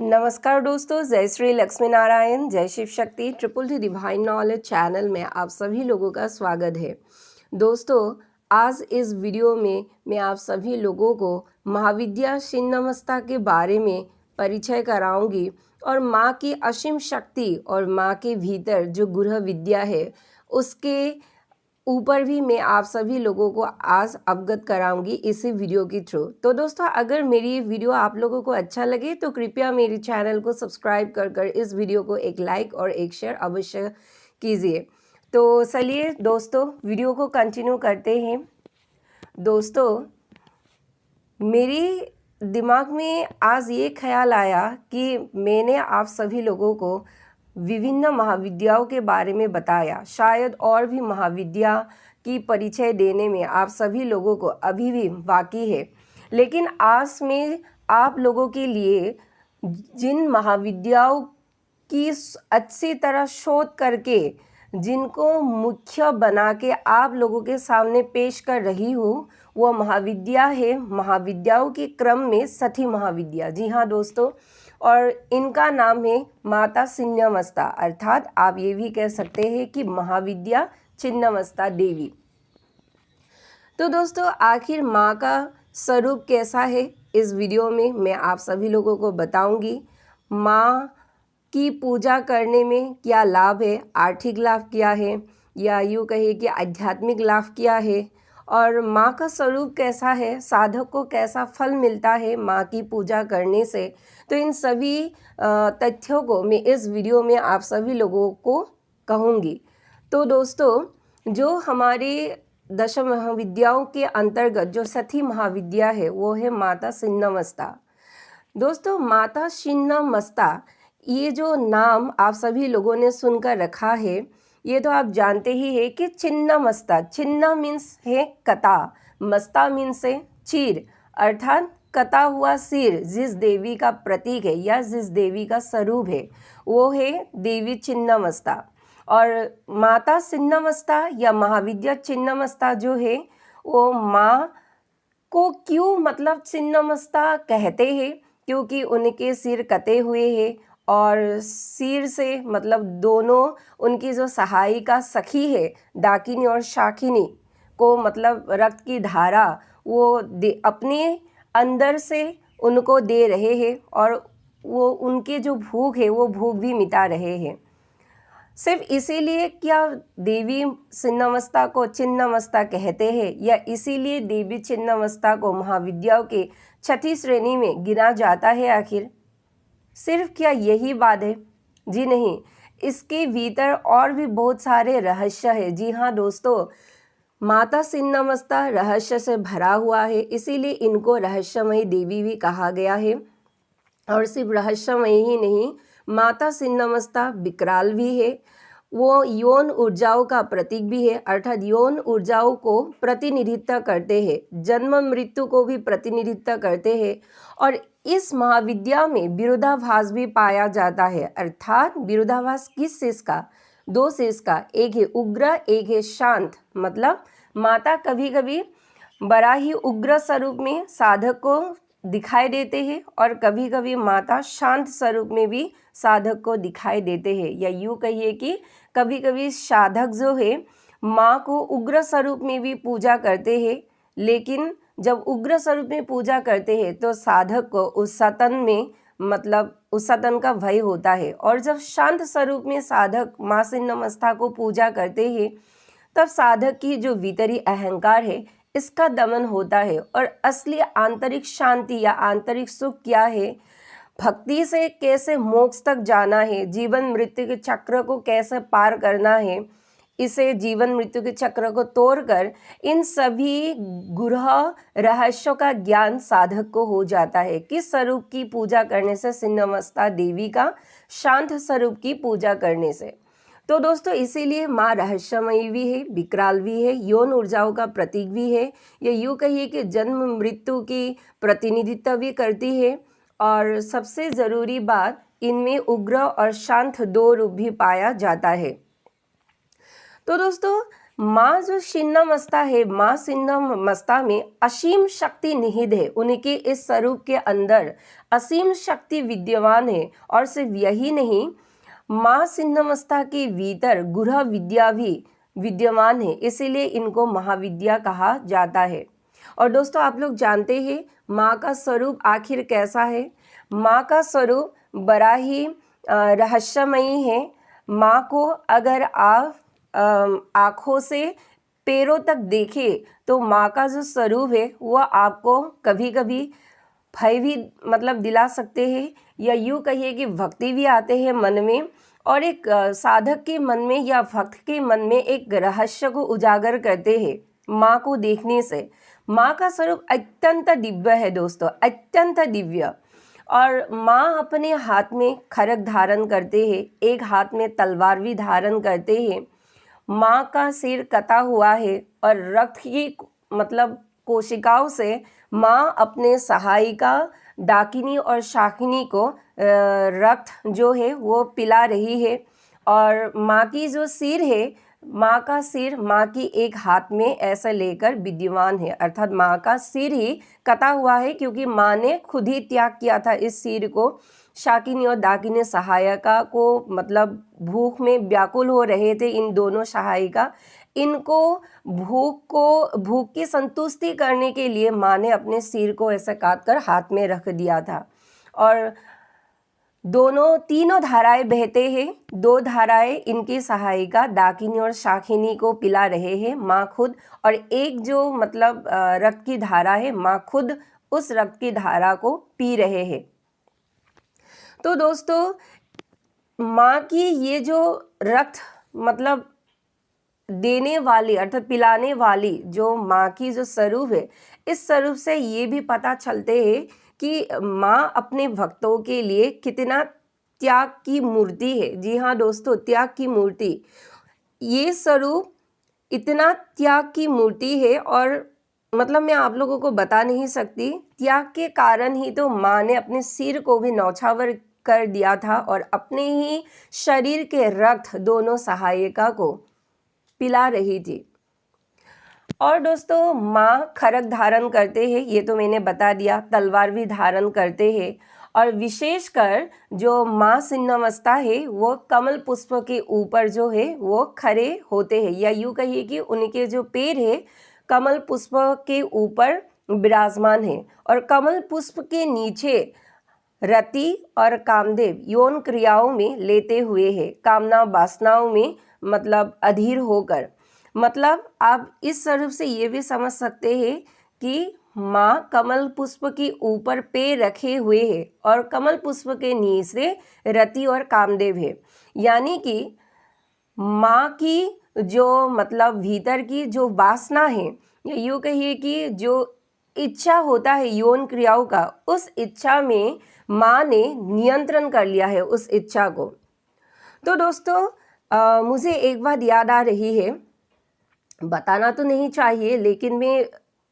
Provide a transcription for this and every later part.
नमस्कार दोस्तों, जय श्री लक्ष्मी नारायण, जय Shiv Shakti. Triple T divine knowledge channel में आप सभी लोगों का स्वागत है। दोस्तों, आज इस वीडियो में मैं आप सभी लोगों को महाविद्या छिन्नमस्ता के बारे में परिचय कराऊंगी और माँ की असीम शक्ति और माँ के भीतर जो गृह विद्या है उसके ऊपर भी मैं आप सभी लोगों को आज अवगत कराऊंगी इसी वीडियो के थ्रू। तो दोस्तों, अगर मेरी वीडियो आप लोगों को अच्छा लगे तो कृपया मेरे चैनल को सब्सक्राइब कर इस वीडियो को एक लाइक और एक शेयर अवश्य कीजिए। तो चलिए दोस्तों, वीडियो को कंटिन्यू करते हैं। दोस्तों, मेरी दिमाग में आज ये ख्याल आया कि मैंने आप सभी लोगों को विभिन्न महाविद्याओं के बारे में बताया। शायद और भी महाविद्या की परिचय देने में आप सभी लोगों को अभी भी बाकी है, लेकिन आज मैं आप लोगों के लिए जिन महाविद्याओं की अच्छी तरह शोध करके जिनको मुख्य बना के आप लोगों के सामने पेश कर रही हूँ, वह महाविद्या है महाविद्याओं के क्रम में छठी महाविद्या। जी हाँ दोस्तों, और इनका नाम है माता छिन्नमस्ता, अर्थात आप ये भी कह सकते हैं कि महाविद्या छिन्नमस्ता देवी। तो दोस्तों, आखिर माँ का स्वरूप कैसा है इस वीडियो में मैं आप सभी लोगों को बताऊंगी। माँ की पूजा करने में क्या लाभ है, आर्थिक लाभ क्या है, या यूँ कहिए कि आध्यात्मिक लाभ क्या है, और माँ का स्वरूप कैसा है, साधक को कैसा फल मिलता है माँ की पूजा करने से। तो इन सभी तथ्यों को मैं इस वीडियो में आप सभी लोगों को कहूँगी। तो दोस्तों, जो हमारे दश महाविद्याओं के अंतर्गत जो छठी महाविद्या है वो है माता छिन्नमस्ता। दोस्तों, माता छिन्नमस्ता ये जो नाम आप सभी लोगों ने सुनकर रखा है, ये तो आप जानते ही है कि छिन्नमस्ता, छिन्न मीन्स है कटा, मस्ता मीन्स है चीर, अर्थात कटा हुआ सिर जिस देवी का प्रतीक है या जिस देवी का स्वरूप है वो है देवी छिन्नमस्ता। और माता छिन्नमस्ता या महाविद्या छिन्नमस्ता जो है वो माँ को क्यों मतलब छिन्नमस्ता कहते हैं, क्योंकि उनके सिर कटे हुए हैं और सिर से मतलब दोनों उनकी जो सहायिका सखी है डाकिनी और शाकिनी को मतलब रक्त की धारा वो अपने अंदर से उनको दे रहे हैं और वो उनके जो भूख है वो भूख भी मिटा रहे हैं। सिर्फ इसीलिए क्या देवी छिन्नमस्ता को छिन्नमस्ता कहते हैं, या इसीलिए देवी छिन्नमस्ता को महाविद्याओं के छठी श्रेणी में गिना जाता है आखिर? सिर्फ क्या यही बात है? जी नहीं, इसके भीतर और भी बहुत सारे रहस्य है। जी हाँ दोस्तों, माता छिन्नमस्ता रहस्य से भरा हुआ है, इसीलिए इनको रहस्यमयी देवी भी कहा गया है। और सिर्फ रहस्यमयी ही नहीं, माता छिन्नमस्ता विकराल भी है, वो यौन ऊर्जाओं का प्रतीक भी है, अर्थात यौन ऊर्जाओं को प्रतिनिधित्व करते हैं, जन्म मृत्यु को भी प्रतिनिधित्व करते हैं। और इस महाविद्या में विरोधाभास भी पाया जाता है, अर्थात विरोधाभास किस चीज का? दो चीज का, एक है उग्र, एक है शांत। मतलब माता कभी कभी बड़ा ही उग्र स्वरूप में साधक को दिखाई देते हैं और कभी कभी माता शांत स्वरूप में भी साधक को दिखाई देते हैं, या यूँ कहिए कि कभी कभी साधक जो है माँ को उग्र स्वरूप में भी पूजा करते हैं, लेकिन जब उग्र स्वरूप में पूजा करते हैं तो साधक को उस सतन में मतलब उस सतन का भय होता है, और जब शांत स्वरूप में साधक माँ छिन्नमस्ता को पूजा करते हैं तब साधक की जो भीतरी अहंकार है इसका दमन होता है। और असली आंतरिक शांति या आंतरिक सुख क्या है, भक्ति से कैसे मोक्ष तक जाना है, जीवन मृत्यु के चक्र को कैसे पार करना है, इसे जीवन मृत्यु के चक्र को तोड़कर इन सभी गूढ़ रहस्यों का ज्ञान साधक को हो जाता है। किस स्वरूप की पूजा करने से? छिन्नमस्ता देवी का शांत स्वरूप की पूजा करने से। तो दोस्तों, इसीलिए माँ रहस्यमयी भी है, विकराल भी है, यौन ऊर्जाओं का प्रतीक भी है, या यूँ कहिए कि जन्म मृत्यु की प्रतिनिधित्व भी करती है। और सबसे ज़रूरी बात, इनमें उग्र और शांत दो रूप भी पाया जाता है। तो दोस्तों, माँ जो छिन्नमस्ता है, माँ छिन्नमस्ता में असीम शक्ति निहित है। उनके इस स्वरूप के अंदर असीम शक्ति विद्यमान है। और सिर्फ यही नहीं, माँ छिन्नमस्ता के भीतर गूढ़ विद्या भी विद्यमान है, इसीलिए इनको महाविद्या कहा जाता है। और दोस्तों, आप लोग जानते हैं माँ का स्वरूप आखिर कैसा है। माँ का स्वरूप बड़ा ही रहस्यमयी है। माँ को अगर आप आँखों से पैरों तक देखें तो माँ का जो स्वरूप है वह आपको कभी कभी भय भी मतलब दिला सकते हैं, या यूँ कहिए कि भक्ति भी आते हैं मन में, और एक साधक के मन में या भक्त के मन में एक रहस्य को उजागर करते हैं माँ को देखने से। माँ का स्वरूप अत्यंत दिव्य है दोस्तों, अत्यंत दिव्य। और माँ अपने हाथ में खड्ग धारण करते हैं, एक हाथ में तलवार भी धारण करते हैं। माँ का सिर कटा हुआ है और रक्त की मतलब कोशिकाओं से माँ अपने सहायिका डाकिनी और शाकिनी को रक्त जो है वो पिला रही है। और माँ की जो सिर है, माँ का सिर माँ की एक हाथ में ऐसा लेकर विद्यमान है, अर्थात माँ का सिर ही कटा हुआ है, क्योंकि माँ ने खुद ही त्याग किया था इस सिर को। शाकिनी और दाकिनी सहायिका को मतलब भूख में व्याकुल हो रहे थे इन दोनों सहायिका। इनको भूख की संतुष्टि करने के लिए माँ ने अपने सिर को ऐसा काट कर हाथ में रख दिया था। और तीनों धाराएं बहते हैं, दो धाराएं इनकी सहायिका दाकिनी और शाकिनी को पिला रहे हैं माँ खुद, और एक जो मतलब रक्त की धारा है, माँ खुद उस रक्त की धारा को पी रहे हैं। तो दोस्तों, माँ की ये जो रक्त मतलब देने वाली अर्थात पिलाने वाली जो माँ की जो स्वरूप है, इस स्वरूप से ये भी पता चलते हैं कि माँ अपने भक्तों के लिए कितना त्याग की मूर्ति है। जी हाँ दोस्तों, त्याग की मूर्ति। ये स्वरूप इतना त्याग की मूर्ति है, और मतलब मैं आप लोगों को बता नहीं सकती। त्याग के कारण ही तो माँ ने अपने सिर को भी न्यौछावर कर दिया था और अपने ही शरीर के रक्त दोनों सहायिका को पिला रही थी। और दोस्तों, माँ खड्ग धारण करते हैं, ये तो मैंने बता दिया, तलवार भी धारण करते हैं। और विशेषकर जो माँ छिन्नमस्ता है वो कमल पुष्प के ऊपर जो है वो खड़े होते हैं, या यूँ कहिए कि उनके जो पैर है कमल पुष्प के ऊपर विराजमान है। और कमल पुष्प के नीचे रति और कामदेव यौन क्रियाओं में लेते हुए है, कामना वासनाओं में मतलब अधीर होकर। मतलब आप इस स्वरूप से ये भी समझ सकते हैं कि माँ कमल पुष्प के ऊपर पैर रखे हुए है और कमल पुष्प के नीचे रति और कामदेव है। यानी कि माँ की जो मतलब भीतर की जो वासना है, या यूँ कहिए कि जो इच्छा होता है यौन क्रियाओं का, उस इच्छा में माँ ने नियंत्रण कर लिया है उस इच्छा को। तो दोस्तों, मुझे एक बात याद आ रही है, बताना तो नहीं चाहिए लेकिन मैं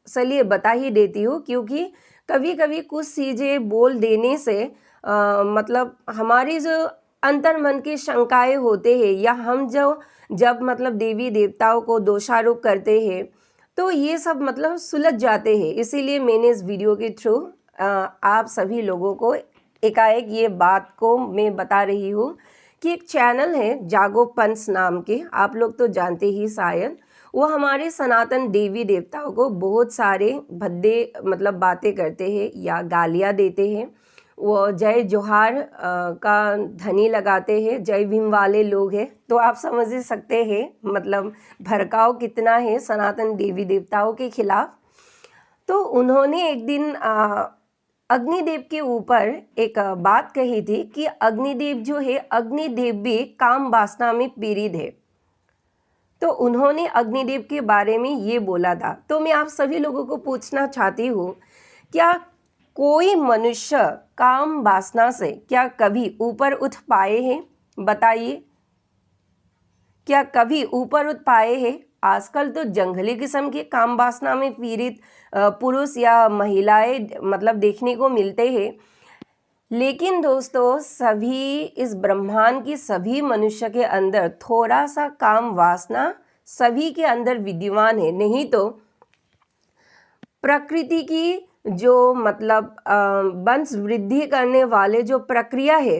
चलिए बता ही देती हूँ, क्योंकि कभी कभी कुछ चीज़ें बोल देने से मतलब हमारी जो अंतर मन की शंकाएं होते हैं, या हम जब मतलब देवी देवताओं को दोषारोप करते हैं तो ये सब मतलब सुलझ जाते हैं। इसीलिए मैंने इस वीडियो के थ्रू आप सभी लोगों को एकाएक ये बात को मैं बता रही हूँ कि एक चैनल है जागो पंच नाम के, आप लोग तो जानते ही शायद। वो हमारे सनातन देवी देवताओं को बहुत सारे भद्दे मतलब बातें करते हैं या गालियाँ देते हैं। वो जय जोहार का ध्वनि लगाते हैं, जय भीम वाले लोग हैं। तो आप समझ ही सकते हैं मतलब भड़काव कितना है सनातन देवी देवताओं के खिलाफ। तो उन्होंने एक दिन अग्निदेव के ऊपर एक बात कही थी कि अग्निदेव जो है, अग्निदेव भी काम वासना में पीड़ित है। तो उन्होंने अग्निदेव के बारे में ये बोला था। तो मैं आप सभी लोगों को पूछना चाहती हूँ, क्या कोई मनुष्य काम वासना से क्या कभी ऊपर उठ पाए हैं? बताइए, क्या कभी ऊपर उठ पाए हैं? आजकल तो जंगली किस्म के काम वासना में पीड़ित पुरुष या महिलाएं मतलब देखने को मिलते हैं। लेकिन दोस्तों, सभी इस ब्रह्मांड की सभी मनुष्य के अंदर थोड़ा सा काम वासना सभी के अंदर विद्यमान है, नहीं तो प्रकृति की जो मतलब वंश वृद्धि करने वाले जो प्रक्रिया है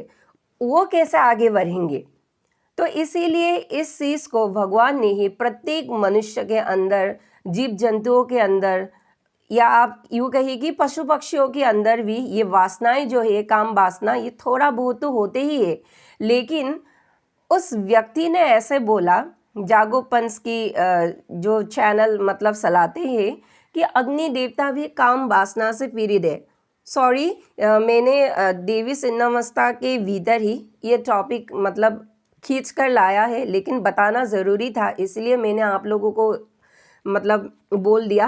वो कैसे आगे बढ़ेंगे। तो इसीलिए इस चीज़ को भगवान ने ही प्रत्येक मनुष्य के अंदर, जीव जंतुओं के अंदर, या आप यूँ कहिए कि पशु पक्षियों के अंदर भी ये वासनाएं जो है, काम वासना, ये थोड़ा बहुत तो होते ही है। लेकिन उस व्यक्ति ने ऐसे बोला, जागो पंच की जो चैनल मतलब चलाते हैं, कि अग्नि देवता भी काम वासना से पीड़ित है। सॉरी, मैंने देवी छिन्नमस्ता के भीतर ही ये टॉपिक मतलब खींच कर लाया है, लेकिन बताना ज़रूरी था, इसलिए मैंने आप लोगों को मतलब बोल दिया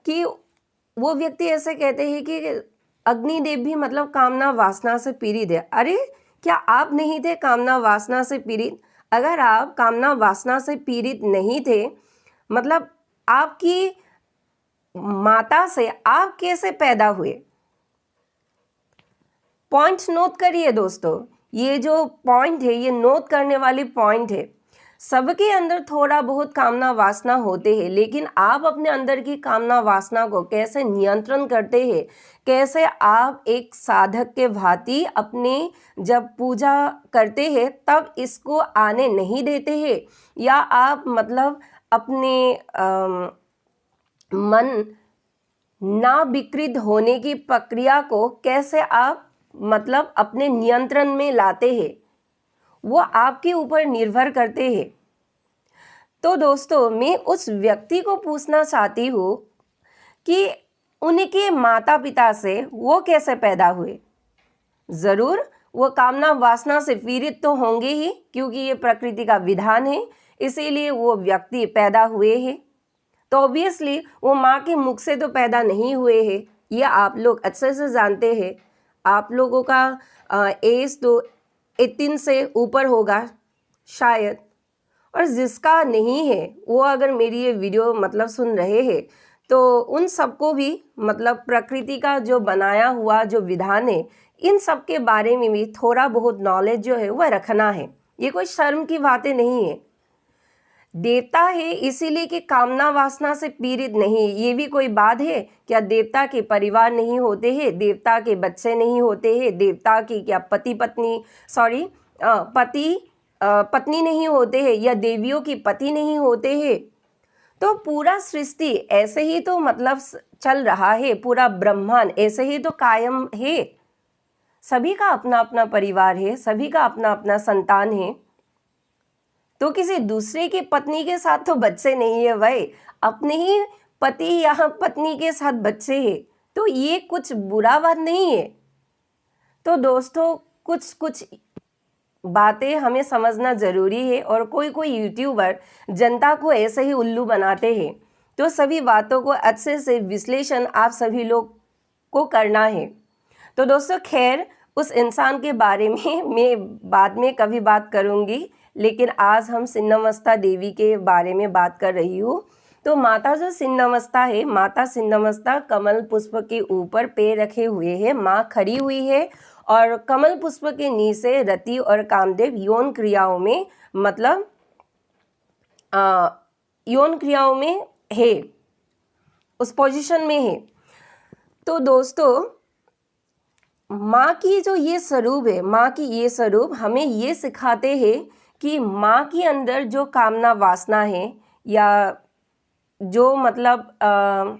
कि वो व्यक्ति ऐसे कहते हैं कि अग्निदेव भी मतलब कामना वासना से पीड़ित है। अरे क्या आप नहीं थे कामना वासना से पीड़ित? अगर आप कामना वासना से पीड़ित नहीं थे, मतलब आपकी माता से आप कैसे पैदा हुए? पॉइंट नोट करिए दोस्तों, ये जो पॉइंट है ये नोट करने वाली पॉइंट है। सबके अंदर थोड़ा बहुत कामना वासना होते हैं, लेकिन आप अपने अंदर की कामना वासना को कैसे नियंत्रण करते हैं, कैसे आप एक साधक के भांति अपने जब पूजा करते हैं तब इसको आने नहीं देते हैं, या आप मतलब अपने मन ना विकृत होने की प्रक्रिया को कैसे आप मतलब अपने नियंत्रण में लाते हैं, वो आपके ऊपर निर्भर करते हैं। तो दोस्तों, मैं उस व्यक्ति को पूछना चाहती हूँ कि उनके माता पिता से वो कैसे पैदा हुए। ज़रूर वो कामना वासना से पीड़ित तो होंगे ही, क्योंकि ये प्रकृति का विधान है, इसीलिए वो व्यक्ति पैदा हुए हैं। तो ऑब्वियसली वो माँ के मुख से तो पैदा नहीं हुए हैं, ये आप लोग अच्छे से जानते हैं। आप लोगों का एज तो 18 से ऊपर होगा शायद, और जिसका नहीं है वो अगर मेरी ये वीडियो मतलब सुन रहे हैं, तो उन सबको भी मतलब प्रकृति का जो बनाया हुआ जो विधान है, इन सब के बारे में भी थोड़ा बहुत नॉलेज जो है वह रखना है। ये कोई शर्म की बातें नहीं है। देवता है इसीलिए कि कामना वासना से पीड़ित नहीं, ये भी कोई बात है क्या? देवता के परिवार नहीं होते हैं, देवता के बच्चे नहीं होते हैं, देवता की क्या पति पत्नी नहीं होते हैं, या देवियों की पति नहीं होते हैं? तो पूरा सृष्टि ऐसे ही तो मतलब चल रहा है, पूरा ब्रह्मांड ऐसे ही तो कायम है। सभी का अपना अपना परिवार है, सभी का अपना अपना संतान है। तो किसी दूसरे की पत्नी के साथ तो बच्चे नहीं है भाई, अपने ही पति या पत्नी के साथ बच्चे हैं, तो ये कुछ बुरा बात नहीं है। तो दोस्तों, कुछ कुछ बातें हमें समझना ज़रूरी है, और कोई कोई यूट्यूबर जनता को ऐसे ही उल्लू बनाते हैं, तो सभी बातों को अच्छे से विश्लेषण आप सभी लोग को करना है। तो दोस्तों, खैर उस इंसान के बारे में मैं बाद में कभी बात करूँगी, लेकिन आज हम छिन्नमस्ता देवी के बारे में बात कर रही हूँ। तो माता जो छिन्नमस्ता है, माता छिन्नमस्ता कमल पुष्प के ऊपर पैर रखे हुए है, माँ खड़ी हुई है, और कमल पुष्प के नीचे रति और कामदेव यौन क्रियाओं में मतलब यौन क्रियाओं में है, उस पोजीशन में है। तो दोस्तों, माँ की जो ये स्वरूप है, माँ की ये स्वरूप हमें ये सिखाते हैं कि माँ के अंदर जो कामना वासना है, या जो मतलब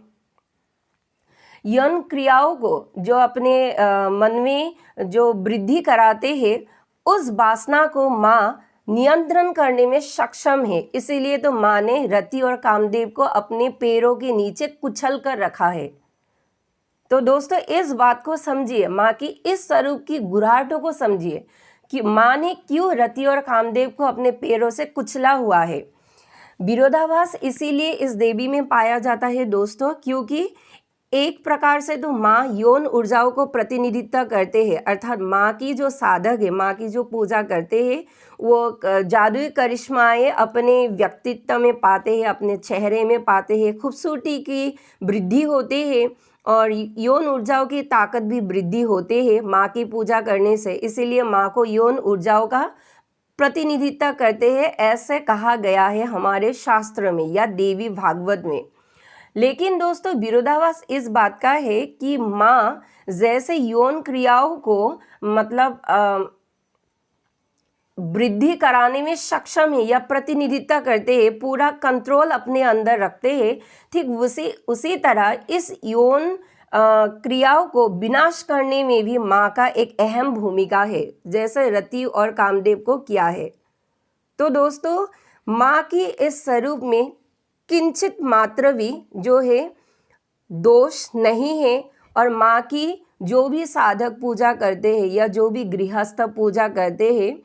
यौन क्रियाओं को जो अपने मन में जो वृद्धि कराते हैं, उस वासना को माँ नियंत्रण करने में सक्षम है। इसीलिए तो माँ ने रति और कामदेव को अपने पैरों के नीचे कुचल कर रखा है। तो दोस्तों, इस बात को समझिए, माँ की इस स्वरूप की गुराहटों को समझिए कि माँ ने क्यों रति और कामदेव को अपने पैरों से कुचला हुआ है। विरोधाभास इसीलिए इस देवी में पाया जाता है दोस्तों, क्योंकि एक प्रकार से तो माँ यौन ऊर्जाओं को प्रतिनिधित्व करते हैं, अर्थात माँ की जो साधक है, माँ की जो पूजा करते हैं, वो जादुई करिश्माएँ अपने व्यक्तित्व में पाते हैं, अपने चेहरे में पाते हैं, खूबसूरती की वृद्धि होते हैं, और यौन ऊर्जाओं की ताकत भी वृद्धि होते हैं माँ की पूजा करने से। इसीलिए माँ को यौन ऊर्जाओं का प्रतिनिधित्व करते हैं, ऐसे कहा गया है हमारे शास्त्र में या देवी भागवत में। लेकिन दोस्तों विरोधाभास इस बात का है कि माँ जैसे यौन क्रियाओं को मतलब वृद्धि कराने में सक्षम है या प्रतिनिधित्व करते हैं, पूरा कंट्रोल अपने अंदर रखते हैं, ठीक उसी तरह इस यौन क्रियाओं को विनाश करने में भी माँ का एक अहम भूमिका है, जैसे रति और कामदेव को किया है। तो दोस्तों माँ की इस स्वरूप में किंचित मात्र भी जो है दोष नहीं है, और माँ की जो भी साधक पूजा करते हैं या जो भी गृहस्थ पूजा करते हैं,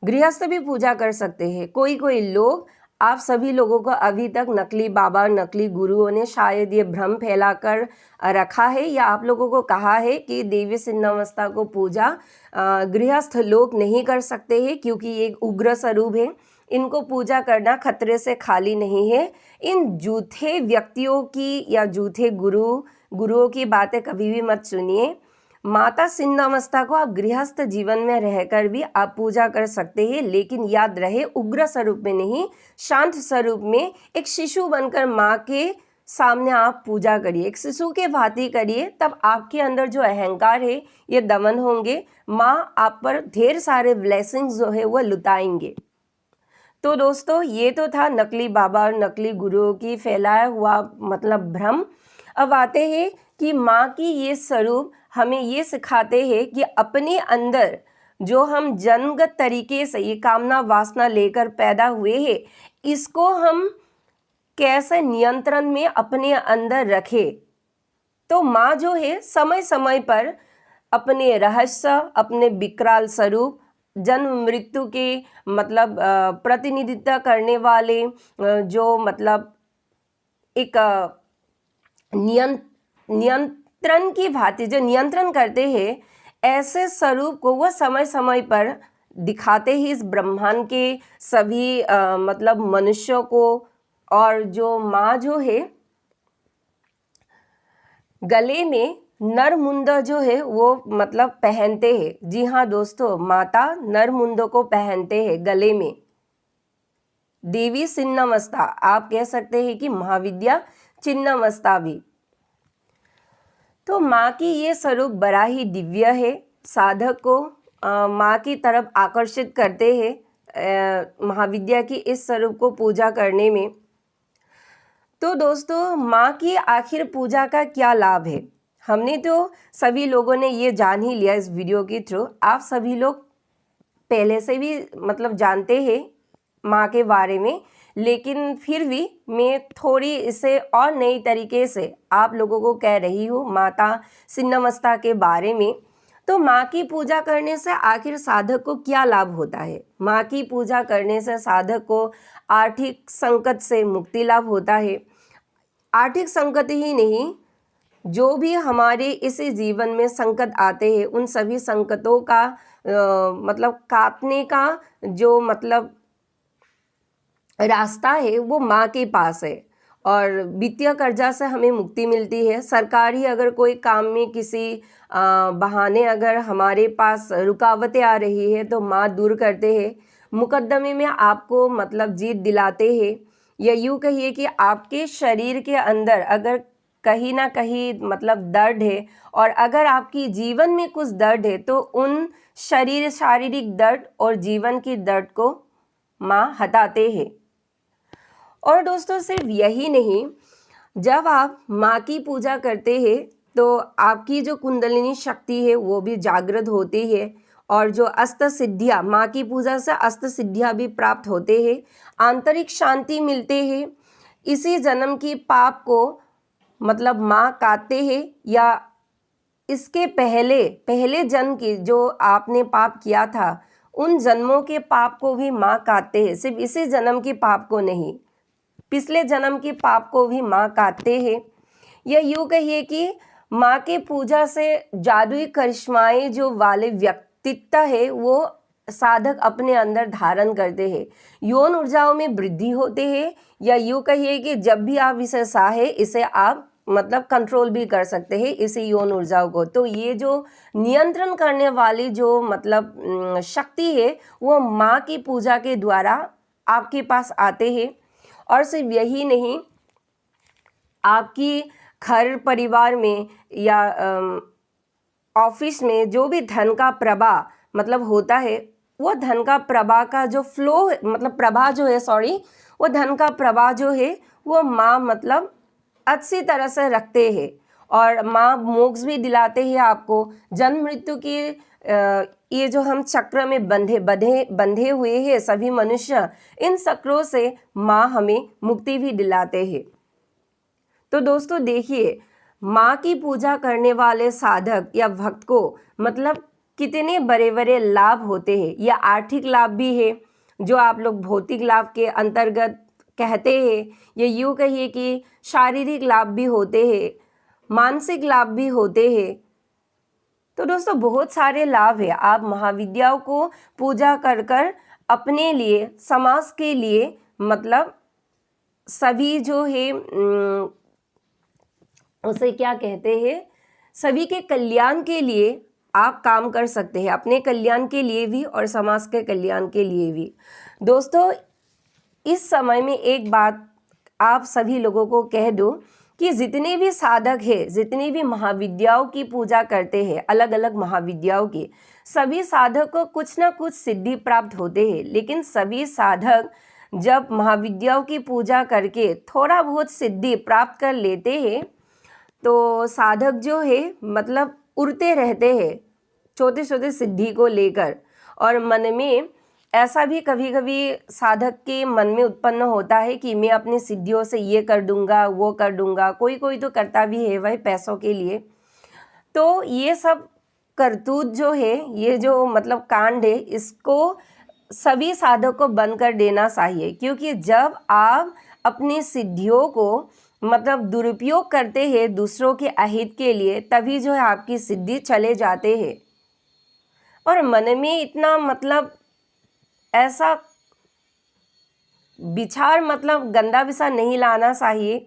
गृहस्थ भी पूजा कर सकते हैं। कोई लोग, आप सभी लोगों को अभी तक नकली बाबा, नकली गुरुओं ने शायद ये भ्रम फैलाकर रखा है या आप लोगों को कहा है कि देवी छिन्नमस्ता को पूजा गृहस्थ लोग नहीं कर सकते हैं क्योंकि ये एक उग्र स्वरूप है, इनको पूजा करना खतरे से खाली नहीं है। इन झूठे व्यक्तियों की या झूठे गुरुओं की बातें कभी भी मत सुनिए। माता छिन्नमस्ता को आप गृहस्थ जीवन में रहकर भी आप पूजा कर सकते हैं, लेकिन याद रहे उग्र स्वरूप में नहीं, शांत स्वरूप में एक शिशु बनकर माँ के सामने आप पूजा करिए, एक शिशु के भांति करिए, तब आपके अंदर जो अहंकार है ये दमन होंगे, माँ आप पर ढेर सारे ब्लेसिंग्स जो है वो लुटाएंगे। तो दोस्तों ये तो था नकली बाबा और नकली गुरुओं की फैलाया हुआ मतलब भ्रम। अब आते हैं कि माँ की ये स्वरूप हमें ये सिखाते हैं कि अपने अंदर जो हम जन्मगत तरीके से ये कामना वासना लेकर पैदा हुए हैं, इसको हम कैसे नियंत्रण में अपने अंदर रखें। तो माँ जो है समय समय पर अपने रहस्य, अपने विकराल स्वरूप, जन्म मृत्यु के मतलब प्रतिनिधित्व करने वाले जो मतलब एक नियंत्रण की भांति जो नियंत्रण करते हैं, ऐसे स्वरूप को वह समय समय पर दिखाते ही इस ब्रह्मांड के सभी मतलब मनुष्यों को। और जो माँ जो है गले में नरमुंड जो है वो मतलब पहनते हैं। जी हाँ दोस्तों, माता नरमुंड को पहनते हैं गले में। देवी छिन्नमस्ता, आप कह सकते हैं कि महाविद्या छिन्नमस्ता भी। तो माँ की ये स्वरूप बड़ा ही दिव्य है, साधक को माँ की तरफ आकर्षित करते हैं महाविद्या की इस स्वरूप को पूजा करने में। तो दोस्तों माँ की आखिर पूजा का क्या लाभ है, हमने तो सभी लोगों ने ये जान ही लिया इस वीडियो के थ्रू। आप सभी लोग पहले से भी मतलब जानते हैं माँ के बारे में, लेकिन फिर भी मैं थोड़ी इसे और नई तरीके से आप लोगों को कह रही हूँ माता छिन्नमस्ता के बारे में। तो माँ की पूजा करने से आखिर साधक को क्या लाभ होता है? माँ की पूजा करने से साधक को आर्थिक संकट से मुक्ति लाभ होता है। आर्थिक संकट ही नहीं, जो भी हमारे इस जीवन में संकट आते हैं उन सभी संकटों का मतलब काटने का जो मतलब रास्ता है वो माँ के पास है। और वित्तीय कर्जा से हमें मुक्ति मिलती है। सरकारी अगर कोई काम में किसी बहाने अगर हमारे पास रुकावटें आ रही है तो माँ दूर करते हैं। मुकदमे में आपको मतलब जीत दिलाते हैं, या यूँ कहिए कि आपके शरीर के अंदर अगर कहीं ना कहीं मतलब दर्द है और अगर आपकी जीवन में कुछ दर्द है तो उन शारीरिक दर्द और जीवन की दर्द को माँ हटाते हैं। और दोस्तों सिर्फ यही नहीं, जब आप माँ की पूजा करते हैं तो आपकी जो कुंडलिनी शक्ति है वो भी जागृत होती है, और जो अष्ट सिद्धियाँ, माँ की पूजा से अष्ट सिद्धियाँ भी प्राप्त होते हैं, आंतरिक शांति मिलते हैं। इसी जन्म की पाप को मतलब माँ काटते हैं, या इसके पहले जन्म की जो आपने पाप किया था उन जन्मों के पाप को भी माँ काटते हैं। सिर्फ इसी जन्म के पाप को नहीं, पिछले जन्म के पाप को भी माँ काटते हैं। या यूँ कहिए कि माँ के पूजा से जादुई करिश्माएं जो वाले व्यक्तित्व है वो साधक अपने अंदर धारण करते हैं। यौन ऊर्जाओं में वृद्धि होते हैं, या यूँ कहिए कि जब भी आप इसे चाहे इसे आप मतलब कंट्रोल भी कर सकते हैं इसी यौन ऊर्जाओं को। तो ये जो नियंत्रण करने वाली जो मतलब शक्ति है वो माँ की पूजा के द्वारा आपके पास आते हैं। और सिर्फ यही नहीं, आपकी घर परिवार में या ऑफिस में जो भी धन का प्रवाह मतलब होता है, वो धन का प्रवाह का जो फ्लो मतलब प्रवाह जो है वो धन का प्रवाह जो है वो माँ मतलब अच्छी तरह से रखते हैं। और माँ मोक्ष भी दिलाते हैं आपको। जन्म मृत्यु की ये जो हम चक्र में बंधे हुए हैं सभी मनुष्य, इन चक्रों से माँ हमें मुक्ति भी दिलाते हैं। तो दोस्तों देखिए, माँ की पूजा करने वाले साधक या भक्त को मतलब कितने बड़े बड़े लाभ होते हैं। या आर्थिक लाभ भी है जो आप लोग भौतिक लाभ के अंतर्गत कहते हैं, या यूँ कहिए कि शारीरिक लाभ भी होते हैं, मानसिक लाभ भी होते हैं। तो दोस्तों बहुत सारे लाभ है। आप महाविद्याओं को पूजा कर कर अपने लिए, समाज के लिए मतलब सभी जो है उसे क्या कहते हैं, सभी के कल्याण के लिए आप काम कर सकते हैं, अपने कल्याण के लिए भी और समाज के कल्याण के लिए भी। दोस्तों इस समय में एक बात आप सभी लोगों को कह दूं कि जितने भी साधक हैं, जितनी भी महाविद्याओं की पूजा करते हैं, अलग अलग महाविद्याओं की, सभी साधक को कुछ ना कुछ सिद्धि प्राप्त होते हैं। लेकिन सभी साधक जब महाविद्याओं की पूजा करके थोड़ा बहुत सिद्धि प्राप्त कर लेते हैं तो साधक जो है मतलब उड़ते रहते हैं छोटे छोटे सिद्धि को लेकर। और मन में ऐसा भी कभी कभी साधक के मन में उत्पन्न होता है कि मैं अपनी सिद्धियों से ये कर दूंगा, वो कर दूंगा। कोई कोई तो करता भी है भाई पैसों के लिए। तो ये सब करतूत जो है, ये जो मतलब कांड है, इसको सभी साधक को बंद कर देना चाहिए। क्योंकि जब आप अपनी सिद्धियों को मतलब दुरुपयोग करते हैं दूसरों के अहित के लिए, तभी जो है आपकी सिद्धि चले जाते हैं। और मन में इतना मतलब ऐसा विचार मतलब गंदा विचार नहीं लाना चाहिए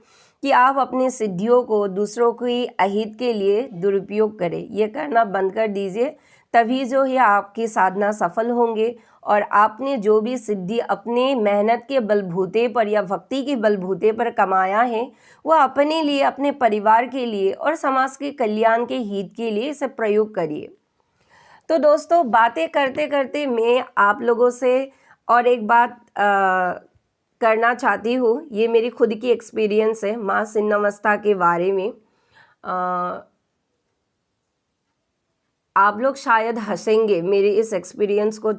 कि आप अपनी सिद्धियों को दूसरों के अहित के लिए दुरुपयोग करें। ये करना बंद कर दीजिए, तभी जो है आपकी साधना सफल होंगे। और आपने जो भी सिद्धि अपने मेहनत के बलबूते पर या भक्ति के बलबूते पर कमाया है, वो अपने लिए, अपने परिवार के लिए और समाज के कल्याण के हित के लिए इसे प्रयोग करिए। तो दोस्तों बातें करते करते मैं आप लोगों से और एक बात करना चाहती हूँ। ये मेरी खुद की एक्सपीरियंस है माँ छिन्नमस्ता के बारे में। आप लोग शायद हंसेंगे मेरे इस एक्सपीरियंस को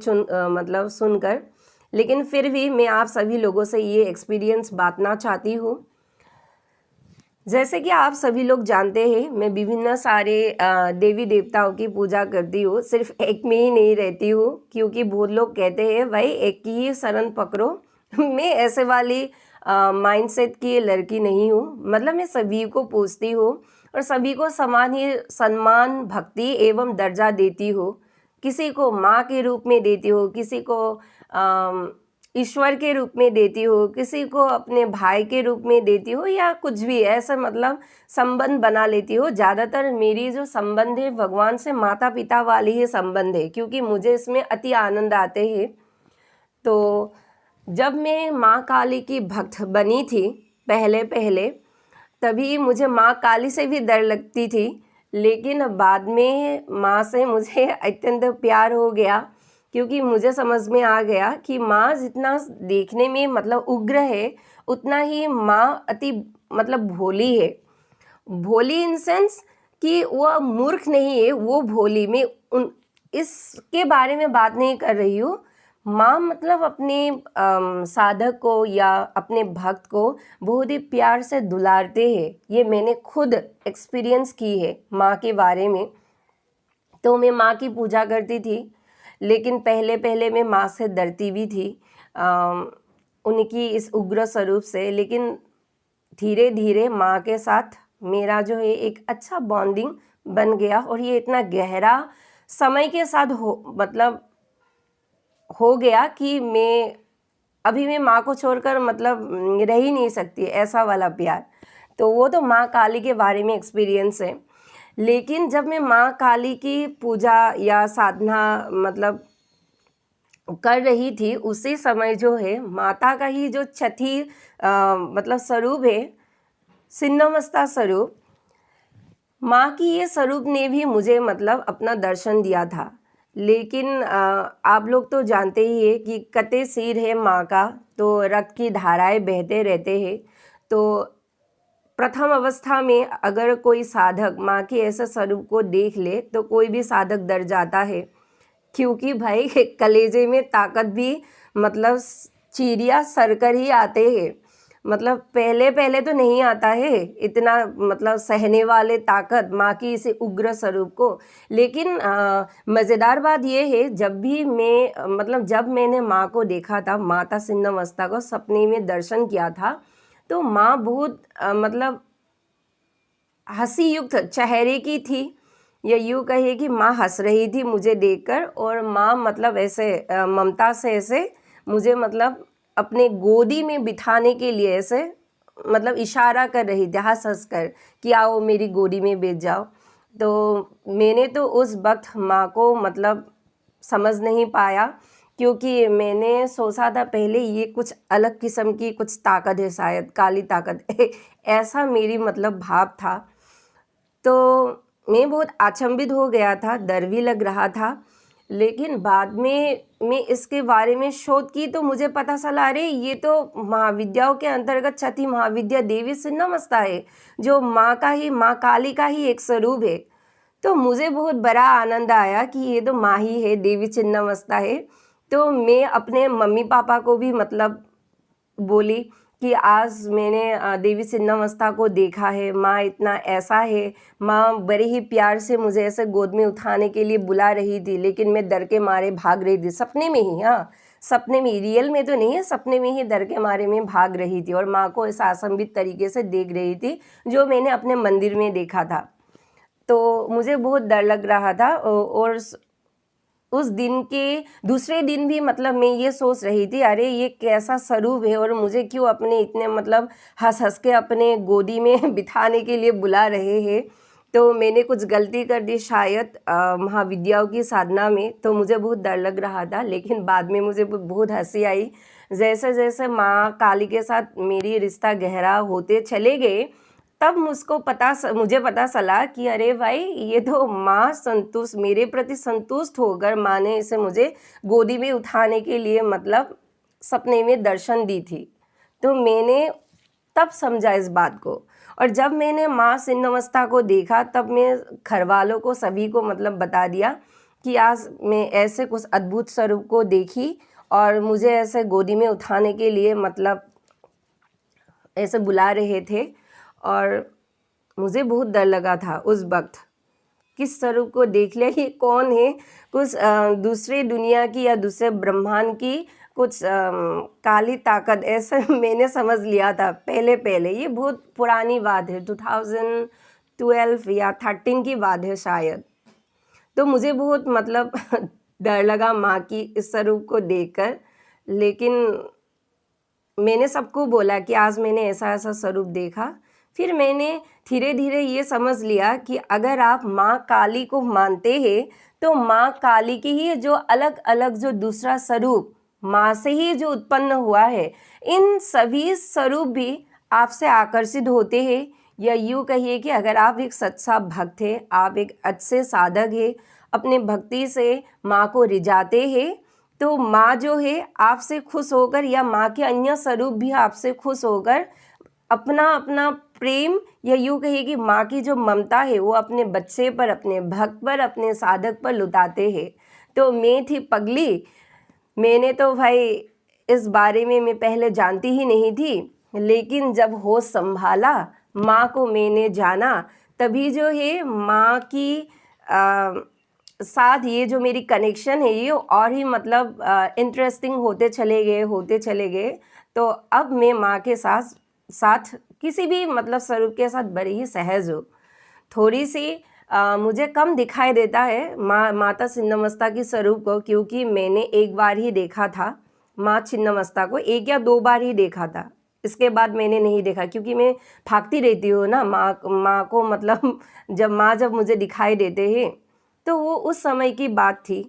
मतलब सुनकर, लेकिन फिर भी मैं आप सभी लोगों से ये एक्सपीरियंस बांटना चाहती हूँ। जैसे कि आप सभी लोग जानते हैं, मैं विभिन्न सारे देवी देवताओं की पूजा करती हूँ। सिर्फ एक में ही नहीं रहती हूँ, क्योंकि बहुत लोग कहते हैं भाई एक ही शरण पकड़ो। मैं ऐसे वाली माइंडसेट की लड़की नहीं हूँ। मतलब मैं सभी को पूजती हूँ और सभी को समान ही सम्मान, भक्ति एवं दर्जा देती हूँ। किसी को माँ के रूप में देती हूँ, किसी को ईश्वर के रूप में देती हूँ, किसी को अपने भाई के रूप में देती हूँ, या कुछ भी ऐसा मतलब संबंध बना लेती हूँ। ज़्यादातर मेरी जो संबंध है भगवान से माता पिता वाली ही संबंध है, क्योंकि मुझे इसमें अति आनंद आते हैं। तो जब मैं माँ काली की भक्त बनी थी पहले पहले, तभी मुझे माँ काली से भी डर लगती थी। लेकिन बाद में माँ से मुझे अत्यंत प्यार हो गया, क्योंकि मुझे समझ में आ गया कि माँ जितना देखने में मतलब उग्र है, उतना ही माँ अति मतलब भोली है। भोली इन सेंस कि वह मूर्ख नहीं है, वो भोली। मैं इसके बारे में बात नहीं कर रही हूँ। माँ मतलब अपने साधक को या अपने भक्त को बहुत ही प्यार से दुलारते हैं। ये मैंने खुद एक्सपीरियंस की है माँ के बारे में। तो मैं माँ की पूजा करती थी, लेकिन पहले पहले मैं माँ से डरती भी थी उनकी इस उग्र स्वरूप से। लेकिन धीरे धीरे माँ के साथ मेरा जो है एक अच्छा बॉन्डिंग बन गया, और ये इतना गहरा समय के साथ हो गया कि मैं माँ को छोड़कर मतलब रह ही नहीं सकती, ऐसा वाला प्यार। तो वो तो माँ काली के बारे में एक्सपीरियंस है। लेकिन जब मैं माँ काली की पूजा या साधना मतलब कर रही थी, उसी समय जो है माता का ही जो छठी मतलब स्वरूप है, छिन्नमस्ता स्वरूप, माँ की ये स्वरूप ने भी मुझे मतलब अपना दर्शन दिया था। लेकिन आप लोग तो जानते ही है कि कते सिर है माँ का, तो रक्त की धाराएं बहते रहते हैं। तो प्रथम अवस्था में अगर कोई साधक माँ के ऐसे स्वरूप को देख ले तो कोई भी साधक डर जाता है, क्योंकि भाई कलेजे में ताकत भी मतलब चीरिया सरकर ही आते हैं। मतलब पहले पहले तो नहीं आता है इतना मतलब सहने वाले ताकत माँ की इसे उग्र स्वरूप को। लेकिन मज़ेदार बात ये है, जब भी मैं मतलब जब मैंने माँ को देखा था, माता छिन्नमस्ता को सपने में दर्शन किया था, तो माँ बहुत मतलब हंसी युक्त चेहरे की थी, या यूँ कहिए कि माँ हंस रही थी मुझे देखकर। और माँ मतलब ऐसे ममता से ऐसे मुझे मतलब अपने गोदी में बिठाने के लिए ऐसे मतलब इशारा कर रही थी हंस हंस कर कि आओ मेरी गोदी में बैठ जाओ। तो मैंने तो उस वक्त माँ को मतलब समझ नहीं पाया, क्योंकि मैंने सोचा था पहले ये कुछ अलग किस्म की कुछ ताकत है, शायद काली ताकत ऐसा मेरी मतलब भाव था। तो मैं बहुत अचंभित हो गया था, डर भी लग रहा था। लेकिन बाद में मैं इसके बारे में शोध की तो मुझे पता चला, अरे ये तो महाविद्याओं के अंतर्गत छठी महाविद्या देवी छिन्नमस्ता है, जो माँ का ही, माँ काली का ही एक स्वरूप है। तो मुझे बहुत बड़ा आनंद आया कि ये तो माँ ही है, देवी छिन्नमस्ता है। तो मैं अपने मम्मी पापा को भी मतलब बोली कि आज मैंने देवी छिन्नमस्ता को देखा है, माँ इतना ऐसा है। माँ बड़े ही प्यार से मुझे ऐसे गोद में उठाने के लिए बुला रही थी, लेकिन मैं डर के मारे भाग रही थी, सपने में ही। हाँ, सपने में, रियल में तो नहीं है, सपने में ही डर के मारे में भाग रही थी और माँ को ऐसा असंभित तरीके से देख रही थी जो मैंने अपने मंदिर में देखा था। तो मुझे बहुत डर लग रहा था। और उस दिन के दूसरे दिन भी मतलब मैं ये सोच रही थी, अरे ये कैसा स्वरूप है और मुझे क्यों अपने इतने मतलब हंस हंस के अपने गोदी में बिठाने के लिए बुला रहे हैं। तो मैंने कुछ गलती कर दी शायद महाविद्याओं की साधना में, तो मुझे बहुत डर लग रहा था। लेकिन बाद में मुझे बहुत हंसी आई, जैसे जैसे माँ काली के साथ मेरी रिश्ता गहरा होते चले गए, तब मुझे पता चला कि अरे भाई ये तो माँ संतुष्ट, मेरे प्रति संतुष्ट होकर माँ ने इसे मुझे गोदी में उठाने के लिए मतलब सपने में दर्शन दी थी। तो मैंने तब समझा इस बात को। और जब मैंने माँ छिन्नमस्ता को देखा, तब मैं घर वालों को सभी को मतलब बता दिया कि आज मैं ऐसे कुछ अद्भुत स्वरूप को देखी और मुझे ऐसे गोदी में उठाने के लिए मतलब ऐसे बुला रहे थे। और मुझे बहुत डर लगा था उस वक्त, किस स्वरूप को देख लिया, ये कौन है, कुछ दूसरे दुनिया की या दूसरे ब्रह्मांड की कुछ काली ताकत, ऐसा मैंने समझ लिया था पहले पहले। ये बहुत पुरानी बात है, 2012 या 13 की बात है शायद। तो मुझे बहुत मतलब डर लगा माँ की इस स्वरूप को देखकर। लेकिन मैंने सबको बोला कि आज मैंने ऐसा ऐसा स्वरूप देखा। फिर मैंने धीरे धीरे ये समझ लिया कि अगर आप माँ काली को मानते हैं, तो माँ काली की ही जो अलग अलग जो दूसरा स्वरूप माँ से ही जो उत्पन्न हुआ है, इन सभी स्वरूप भी आपसे आकर्षित होते हैं। या यूँ कहिए कि अगर आप एक सच्चा भक्त हैं, आप एक अच्छे साधक हैं, अपने भक्ति से माँ को रिझाते हैं, तो माँ जो है आपसे खुश होकर, या माँ के अन्य स्वरूप भी आपसे खुश होकर अपना अपना प्रेम, या यूँ कहिए कि माँ की जो ममता है वो अपने बच्चे पर, अपने भक्त पर, अपने साधक पर लुटाते हैं। तो मैं थी पगली, मैंने तो भाई इस बारे में मैं पहले जानती ही नहीं थी। लेकिन जब होश संभाला, माँ को मैंने जाना, तभी जो है माँ की साथ ये जो मेरी कनेक्शन है ये और ही मतलब इंटरेस्टिंग होते चले गए। तो अब मैं माँ के साथ साथ किसी भी मतलब स्वरूप के साथ बड़ी ही सहज हूँ। थोड़ी सी मुझे कम दिखाई देता है माता छिन्नमस्ता की स्वरूप को, क्योंकि मैंने एक बार ही देखा था माँ छिन्नमस्ता को, 1 या 2 बार ही देखा था इसके बाद मैंने नहीं देखा, क्योंकि मैं भागती रहती हूँ ना माँ को, मतलब जब मुझे दिखाई देते हैं तो वो उस समय की बात थी।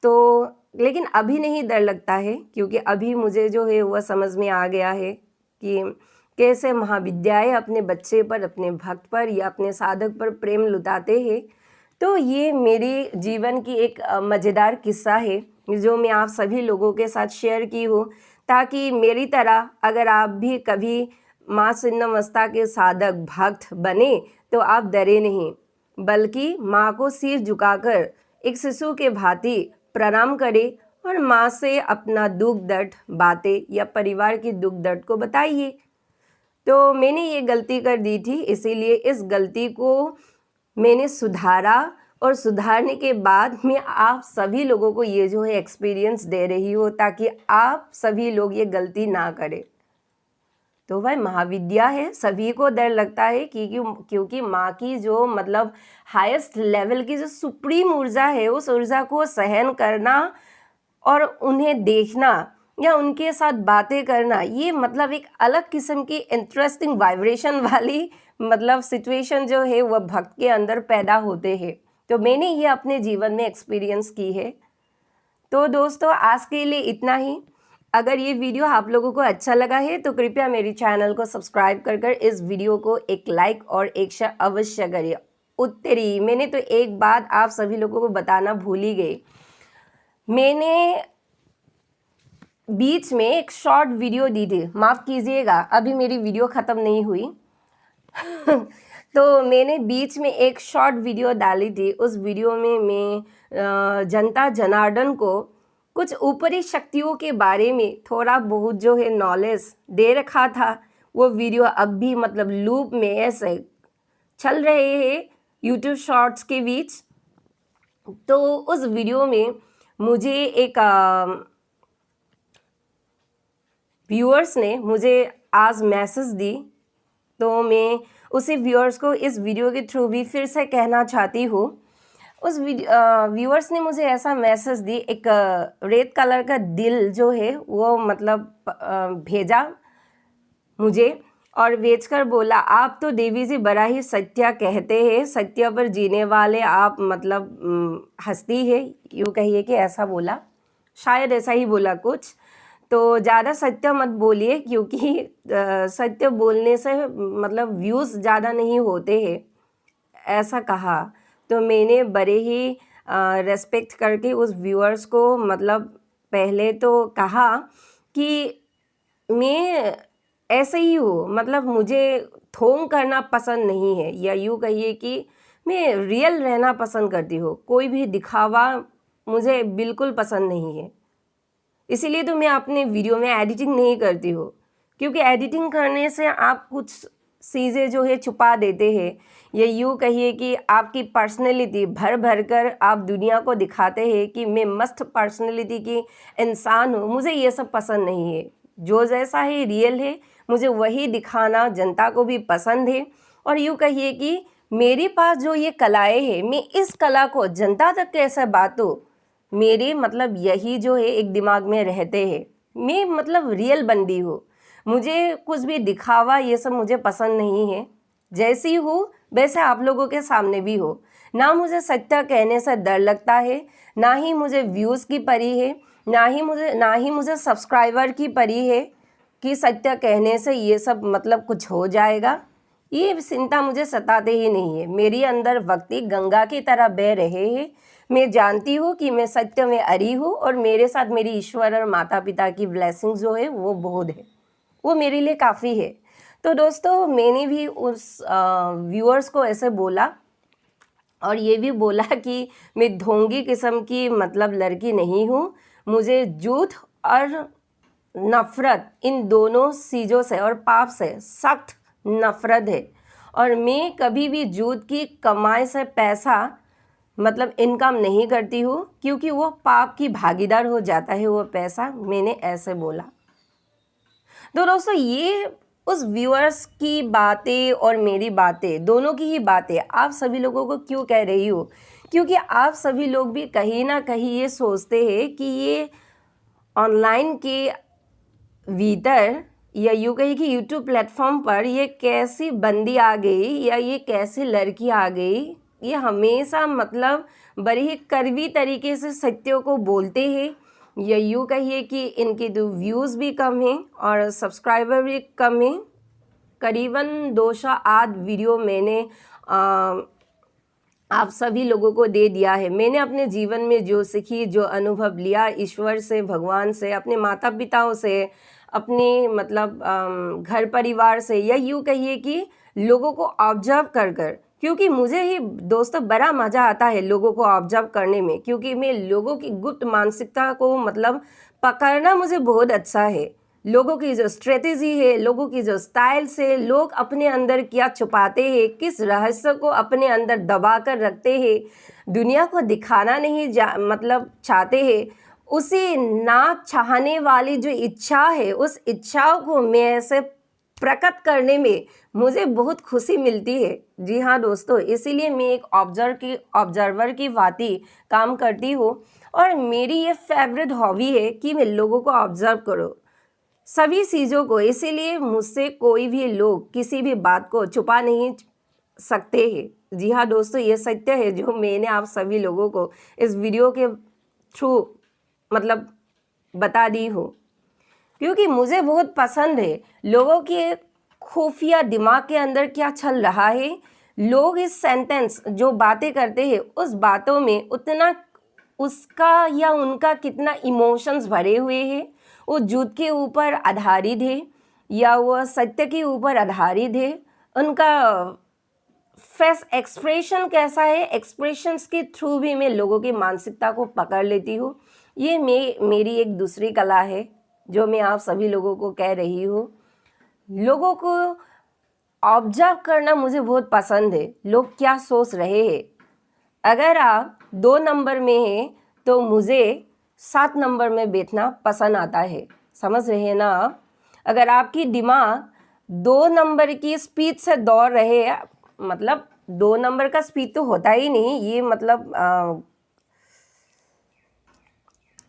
तो लेकिन अभी नहीं डर लगता है, क्योंकि अभी मुझे जो है वह समझ में आ गया है कि कैसे महाविद्याएं अपने बच्चे पर, अपने भक्त पर या अपने साधक पर प्रेम लुटाते हैं। तो ये मेरे जीवन की एक मज़ेदार किस्सा है जो मैं आप सभी लोगों के साथ शेयर की हूँ, ताकि मेरी तरह अगर आप भी कभी माँ छिन्नमस्ता के साधक भक्त बने तो आप डरे नहीं, बल्कि माँ को सिर झुकाकर एक शिशु के भांति प्रणाम करें और माँ से अपना दुख दर्द बातें या परिवार की दुख दर्द को बताइए। तो मैंने ये गलती कर दी थी, इसीलिए इस गलती को मैंने सुधारा और सुधारने के बाद मैं आप सभी लोगों को ये जो है एक्सपीरियंस दे रही हूँ, ताकि आप सभी लोग ये गलती ना करें। तो भाई महाविद्या है, सभी को डर लगता है क्योंकि माँ की जो मतलब हाईएस्ट लेवल की जो सुप्रीम ऊर्जा है, उस ऊर्जा को सहन करना और उन्हें देखना या उनके साथ बातें करना, ये मतलब एक अलग किस्म की इंटरेस्टिंग वाइब्रेशन वाली मतलब सिचुएशन जो है वह भक्त के अंदर पैदा होते हैं। तो मैंने ये अपने जीवन में एक्सपीरियंस की है। तो दोस्तों आज के लिए इतना ही। अगर ये वीडियो आप लोगों को अच्छा लगा है तो कृपया मेरी चैनल को सब्सक्राइब कर इस वीडियो को एक लाइक और एक शेयर अवश्य करिए। उत्तरी मैंने तो एक बात आप सभी लोगों को बताना भूल ही गई, मैंने बीच में एक शॉर्ट वीडियो दी थी, माफ़ कीजिएगा अभी मेरी वीडियो ख़त्म नहीं हुई तो मैंने बीच में एक शॉर्ट वीडियो डाली थी। उस वीडियो में मैं जनता जनार्दन को कुछ ऊपरी शक्तियों के बारे में थोड़ा बहुत जो है नॉलेज दे रखा था। वो वीडियो अब भी मतलब लूप में ऐसे चल रहे हैं यूट्यूब शॉर्ट्स के बीच। तो उस वीडियो में मुझे एक व्यूअर्स ने मुझे आज मैसेज दी, तो मैं उसी व्यूअर्स को इस वीडियो के थ्रू भी फिर से कहना चाहती हूँ। उस व्यूअर्स ने मुझे ऐसा मैसेज दी, एक रेड कलर का दिल जो है वो मतलब भेजा मुझे और बेचकर बोला, आप तो देवी जी बड़ा ही सत्य कहते हैं, सत्य पर जीने वाले आप मतलब हस्ती है, यूँ कहिए कि ऐसा बोला, शायद ऐसा ही बोला कुछ। तो ज़्यादा सत्य मत बोलिए, क्योंकि सत्य बोलने से मतलब व्यूज़ ज़्यादा नहीं होते हैं, ऐसा कहा। तो मैंने बड़े ही रेस्पेक्ट करके उस व्यूअर्स को मतलब पहले तो कहा कि मैं ऐसे ही हूँ, मतलब मुझे थोंग करना पसंद नहीं है, या यूँ कहिए कि मैं रियल रहना पसंद करती हूँ, कोई भी दिखावा मुझे बिल्कुल पसंद नहीं है। इसीलिए तो मैं अपने वीडियो में एडिटिंग नहीं करती हूँ, क्योंकि एडिटिंग करने से आप कुछ चीज़ें जो है छुपा देते हैं, या यूँ कहिए कि आपकी पर्सनैलिटी भर भर कर आप दुनिया को दिखाते हैं कि मैं मस्त पर्सनैलिटी की इंसान हूँ। मुझे ये सब पसंद नहीं है, जो जैसा है रियल है मुझे वही दिखाना जनता को भी पसंद है। और यूँ कहिए कि मेरे पास जो ये कलाएँ हैं, मैं इस कला को जनता तक कैसे बांटूं, मेरे मतलब यही जो है एक दिमाग में रहते हैं। मैं मतलब रियल बंदी हूँ, मुझे कुछ भी दिखावा ये सब मुझे पसंद नहीं है। जैसी हूँ वैसे आप लोगों के सामने भी हो। ना मुझे सत्य कहने से डर लगता है, ना ही मुझे व्यूज़ की परी है, ना ही मुझे सब्सक्राइबर की परी है कि सत्य कहने से ये सब मतलब कुछ हो जाएगा। ये चिंता मुझे सताते ही नहीं है। मेरे अंदर भक्ति गंगा की तरह बह रहे हैं। मैं जानती हूँ कि मैं सत्य में अड़ी हूँ और मेरे साथ मेरी ईश्वर और माता पिता की ब्लेसिंग जो है वो बहुत है, वो मेरे लिए काफ़ी है। तो दोस्तों मैंने भी उस व्यूअर्स को ऐसे बोला और ये भी बोला कि मैं ढोंगी किस्म की मतलब लड़की नहीं हूँ। मुझे झूठ और नफ़रत, इन दोनों चीज़ों से और पाप से सख्त नफ़रत है, और मैं कभी भी झूठ की कमाई से पैसा मतलब इनकम नहीं करती हूँ, क्योंकि वो पाप की भागीदार हो जाता है वो पैसा। मैंने ऐसे बोला। तो दोस्तों ये उस व्यूअर्स की बातें और मेरी बातें, दोनों की ही बातें आप सभी लोगों को क्यों कह रही हूँ, क्योंकि आप सभी लोग भी कहीं ना कहीं ये सोचते हैं कि ये ऑनलाइन के भीतर या यूँ कहिए कि यूट्यूब प्लेटफॉर्म पर ये कैसी बंदी आ गई या ये कैसी लड़की आ गई, ये हमेशा मतलब बड़े ही कड़वी तरीके से सत्यों को बोलते हैं, या यूँ कहिए कि इनके तो व्यूज़ भी कम हैं और सब्सक्राइबर भी कम हैं। करीबन 208 वीडियो मैंने आप सभी लोगों को दे दिया है। मैंने अपने जीवन में जो सीखी, जो अनुभव लिया ईश्वर से, भगवान से, अपने माता पिताओं से, अपने मतलब घर परिवार से, या यूँ कहिए कि लोगों को ऑब्जर्व कर कर, क्योंकि मुझे ही दोस्तों बड़ा मज़ा आता है लोगों को ऑब्जर्व करने में, क्योंकि मैं लोगों की गुप्त मानसिकता को मतलब पकड़ना मुझे बहुत अच्छा है। लोगों की जो स्ट्रेटेजी है, लोगों की जो स्टाइल से लोग अपने अंदर क्या छुपाते हैं, किस रहस्य को अपने अंदर दबा कर रखते हैं, दुनिया को दिखाना नहीं मतलब चाहते हैं, उसी ना चाहने वाली जो इच्छा है, उस इच्छाओं को मैं ऐसे प्रकट करने में मुझे बहुत खुशी मिलती है। जी हाँ दोस्तों, इसीलिए मैं एक ऑब्जर्वर की भांति काम करती हूँ और मेरी ये फेवरेट हॉबी है कि मैं लोगों को ऑब्जर्व करूँ, सभी चीज़ों को। इसीलिए मुझसे कोई भी लोग किसी भी बात को छुपा नहीं सकते हैं। जी हाँ दोस्तों, ये सत्य है जो मैंने आप सभी लोगों को इस वीडियो के थ्रू मतलब बता दी हूँ, क्योंकि मुझे बहुत पसंद है लोगों के खुफिया दिमाग के अंदर क्या चल रहा है। लोग इस सेंटेंस जो बातें करते हैं उस बातों में उतना उसका या उनका कितना इमोशंस भरे हुए हैं, वो झूठ के ऊपर आधारित है या वह सत्य के ऊपर आधारित है, उनका फेस एक्सप्रेशन कैसा है, एक्सप्रेशंस के थ्रू भी मैं लोगों की मानसिकता को पकड़ लेती हूँ। ये मेरी एक दूसरी कला है जो मैं आप सभी लोगों को कह रही हूँ। लोगों को ऑब्जर्व करना मुझे बहुत पसंद है, लोग क्या सोच रहे हैं। अगर आप 2 नंबर में हैं तो मुझे 7 नंबर में बैठना पसंद आता है, समझ रहे हैं ना आप। अगर आपकी दिमाग 2 नंबर की स्पीड से दौड़ रहे हैं, मतलब 2 नंबर का स्पीड तो होता ही नहीं, ये मतलब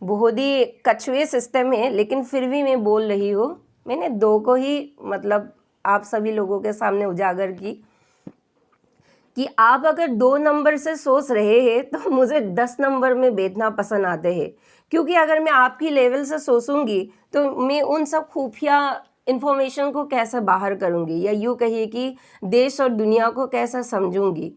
बहुत ही कछुए सिस्टम है, लेकिन फिर भी मैं बोल रही हूँ। मैंने 2 को ही मतलब आप सभी लोगों के सामने उजागर की कि आप अगर 2 नंबर से सोच रहे हैं तो मुझे 10 नंबर में बैठना पसंद आते हैं, क्योंकि अगर मैं आपकी लेवल से सोचूंगी तो मैं उन सब खुफिया इन्फॉर्मेशन को कैसे बाहर करूंगी, या यूँ कहिए कि देश और दुनिया को कैसे समझूंगी।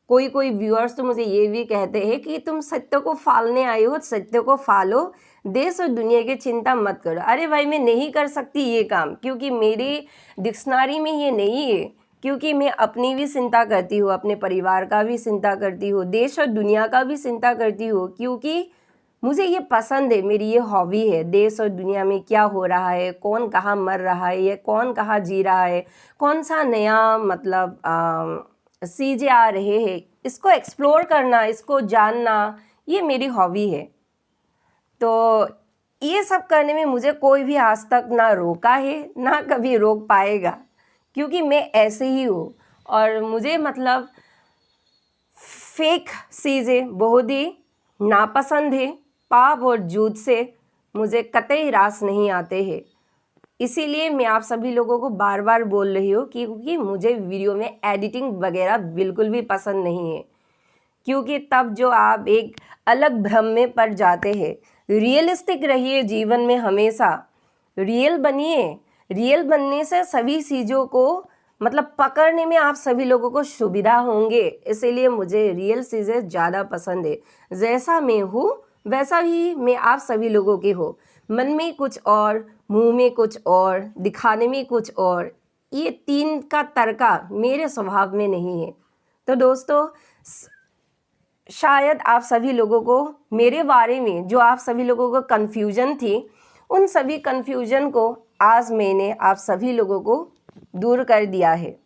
कोई व्यूअर्स तो मुझे ये भी कहते हैं कि तुम सत्य को फालने आई हो, सत्य को फालो, देश और दुनिया की चिंता मत करो। अरे भाई, मैं नहीं कर सकती ये काम, क्योंकि मेरी डिक्शनरी में ये नहीं है, क्योंकि मैं अपनी भी चिंता करती हूँ, अपने परिवार का भी चिंता करती हूँ, देश और दुनिया का भी चिंता करती हूँ, क्योंकि मुझे ये पसंद है, मेरी ये हॉबी है। देश और दुनिया में क्या हो रहा है, कौन कहाँ मर रहा है, या कौन कहाँ जी रहा है, कौन सा नया मतलब चीज़ें आ रहे हैं, इसको एक्सप्लोर करना, इसको जानना, ये मेरी हॉबी है। तो ये सब करने में मुझे कोई भी आज तक ना रोका है, ना कभी रोक पाएगा, क्योंकि मैं ऐसे ही हूँ। और मुझे मतलब फेक चीज़ें बहुत ही नापसंद है। पाप और झूठ से मुझे कतई रास नहीं आते हैं। इसीलिए मैं आप सभी लोगों को बार बार बोल रही हूँ क्योंकि मुझे वीडियो में एडिटिंग वगैरह बिल्कुल भी पसंद नहीं है, क्योंकि तब जो आप एक अलग भ्रम में पड़ जाते हैं। रियलिस्टिक रहिए जीवन में, हमेशा रियल बनिए। रियल बनने से सभी चीज़ों को मतलब पकड़ने में आप सभी लोगों को सुविधा होंगे। इसीलिए मुझे रियल चीज़ें ज़्यादा पसंद है। जैसा मैं हूँ वैसा ही मैं आप सभी लोगों की हो, मन में कुछ और, मुंह में कुछ और, दिखाने में कुछ और, ये 3 का तड़का मेरे स्वभाव में नहीं है। तो दोस्तों, शायद आप सभी लोगों को मेरे बारे में जो आप सभी लोगों को कन्फ्यूजन थी, उन सभी कन्फ्यूजन को आज मैंने आप सभी लोगों को दूर कर दिया है।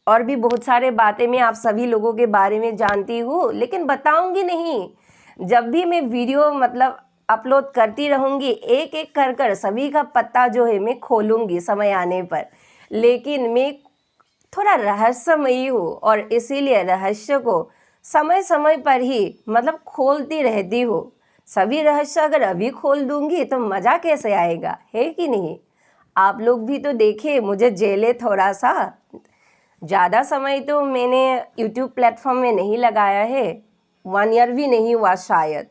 और भी बहुत सारे बातें मैं आप सभी लोगों के बारे में जानती हूँ, लेकिन बताऊंगी नहीं। जब भी मैं वीडियो मतलब अपलोड करती रहूँगी, एक एक कर कर सभी का पत्ता जो है मैं खोलूँगी समय आने पर। लेकिन मैं थोड़ा रहस्यमयी हूँ और इसीलिए रहस्य को समय समय पर ही मतलब खोलती रहती हूँ, सभी रहस्य अगर अभी खोल दूंगी तो मज़ा कैसे आएगा, है कि नहीं। आप लोग भी तो देखे, मुझे जेले थोड़ा सा। ज़्यादा समय तो मैंने यूट्यूब प्लेटफॉर्म में नहीं लगाया है, 1 ईयर भी नहीं हुआ शायद।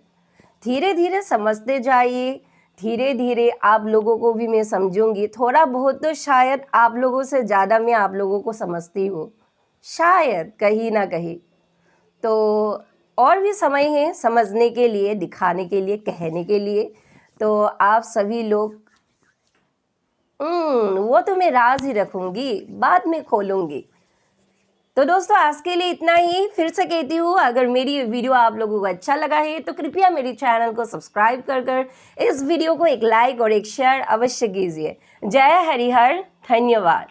धीरे धीरे समझते जाइए, धीरे धीरे आप लोगों को भी मैं समझूंगी। थोड़ा बहुत तो शायद आप लोगों से ज़्यादा मैं आप लोगों को समझती हूँ, शायद कहीं ना कहीं। तो और भी समय है समझने के लिए, दिखाने के लिए, कहने के लिए। तो आप सभी लोग वो तो मैं राज ही रखूंगी, बाद में खोलूंगी। तो दोस्तों आज के लिए इतना ही। फिर से कहती हूँ, अगर मेरी वीडियो आप लोगों को अच्छा लगा है तो कृपया मेरे चैनल को सब्सक्राइब कर इस वीडियो को एक लाइक और एक शेयर अवश्य कीजिए। जय हरिहर, धन्यवाद।